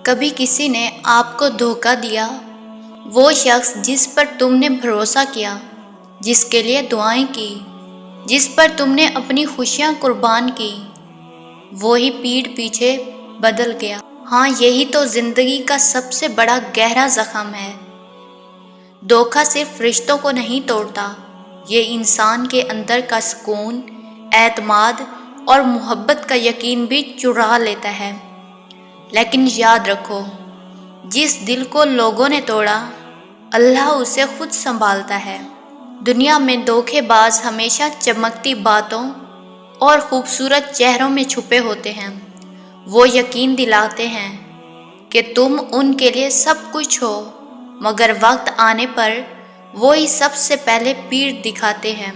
کبھی کسی نے آپ کو دھوکہ دیا؟ وہ شخص جس پر تم نے بھروسہ کیا، جس کے لیے دعائیں کی، جس پر تم نے اپنی خوشیاں قربان کی، وہی پیٹھ پیچھے بدل گیا۔ ہاں، یہی تو زندگی کا سب سے بڑا گہرا زخم ہے۔ دھوکہ صرف رشتوں کو نہیں توڑتا، یہ انسان کے اندر کا سکون، اعتماد اور محبت کا یقین بھی چرا لیتا ہے۔ لیکن یاد رکھو، جس دل کو لوگوں نے توڑا، اللہ اسے خود سنبھالتا ہے۔ دنیا میں دھوکے باز ہمیشہ چمکتی باتوں اور خوبصورت چہروں میں چھپے ہوتے ہیں۔ وہ یقین دلاتے ہیں کہ تم ان کے لیے سب کچھ ہو، مگر وقت آنے پر وہی سب سے پہلے پیٹھ دکھاتے ہیں۔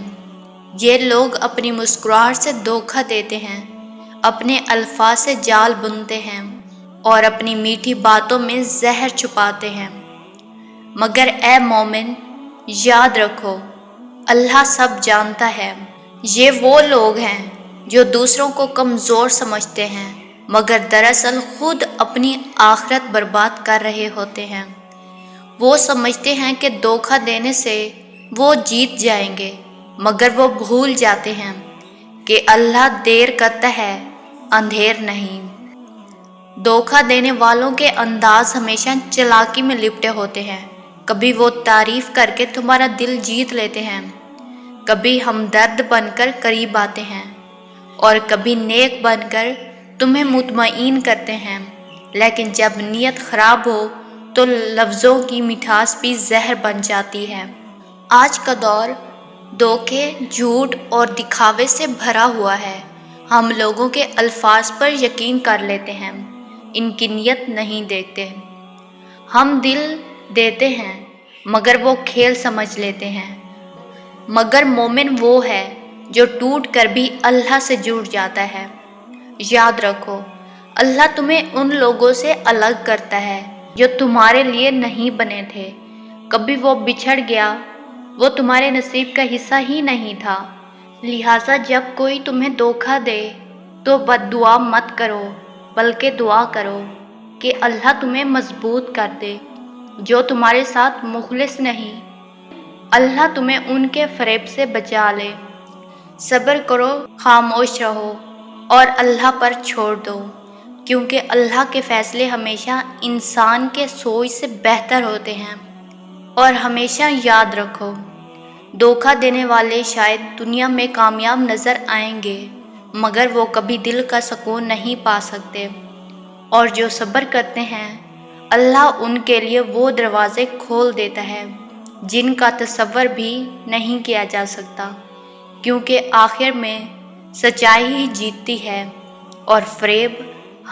یہ لوگ اپنی مسکراہٹ سے دھوکہ دیتے ہیں، اپنے الفاظ سے جال بنتے ہیں اور اپنی میٹھی باتوں میں زہر چھپاتے ہیں۔ مگر اے مومن، یاد رکھو، اللہ سب جانتا ہے۔ یہ وہ لوگ ہیں جو دوسروں کو کمزور سمجھتے ہیں، مگر دراصل خود اپنی آخرت برباد کر رہے ہوتے ہیں۔ وہ سمجھتے ہیں کہ دھوکہ دینے سے وہ جیت جائیں گے، مگر وہ بھول جاتے ہیں کہ اللہ دیر کرتا ہے، اندھیر نہیں۔ دھوکہ دینے والوں کے انداز ہمیشہ چالاکی میں لپٹے ہوتے ہیں۔ کبھی وہ تعریف کر کے تمہارا دل جیت لیتے ہیں، کبھی ہمدرد بن کر قریب آتے ہیں، اور کبھی نیک بن کر تمہیں مطمئن کرتے ہیں۔ لیکن جب نیت خراب ہو تو لفظوں کی مٹھاس بھی زہر بن جاتی ہے۔ آج کا دور دھوکے، جھوٹ اور دکھاوے سے بھرا ہوا ہے۔ ہم لوگوں کے الفاظ پر یقین کر لیتے ہیں، ان کی نیت نہیں دیکھتے۔ ہم دل دیتے ہیں، مگر وہ کھیل سمجھ لیتے ہیں۔ مگر مومن وہ ہے جو ٹوٹ کر بھی اللہ سے جڑ جاتا ہے۔ یاد رکھو، اللہ تمہیں ان لوگوں سے الگ کرتا ہے جو تمہارے لیے نہیں بنے تھے۔ کبھی وہ بچھڑ گیا، وہ تمہارے نصیب کا حصہ ہی نہیں تھا۔ لہٰذا جب کوئی تمہیں دھوکہ دے تو بد دعا مت کرو، بلکہ دعا کرو کہ اللہ تمہیں مضبوط کر دے۔ جو تمہارے ساتھ مخلص نہیں، اللہ تمہیں ان کے فریب سے بچا لے۔ صبر کرو، خاموش رہو اور اللہ پر چھوڑ دو، کیونکہ اللہ کے فیصلے ہمیشہ انسان کے سوچ سے بہتر ہوتے ہیں۔ اور ہمیشہ یاد رکھو، دھوکہ دینے والے شاید دنیا میں کامیاب نظر آئیں گے، مگر وہ کبھی دل کا سکون نہیں پا سکتے۔ اور جو صبر کرتے ہیں، اللہ ان کے لیے وہ دروازے کھول دیتا ہے جن کا تصور بھی نہیں کیا جا سکتا، کیونکہ آخر میں سچائی ہی جیتتی ہے اور فریب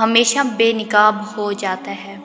ہمیشہ بے نقاب ہو جاتا ہے۔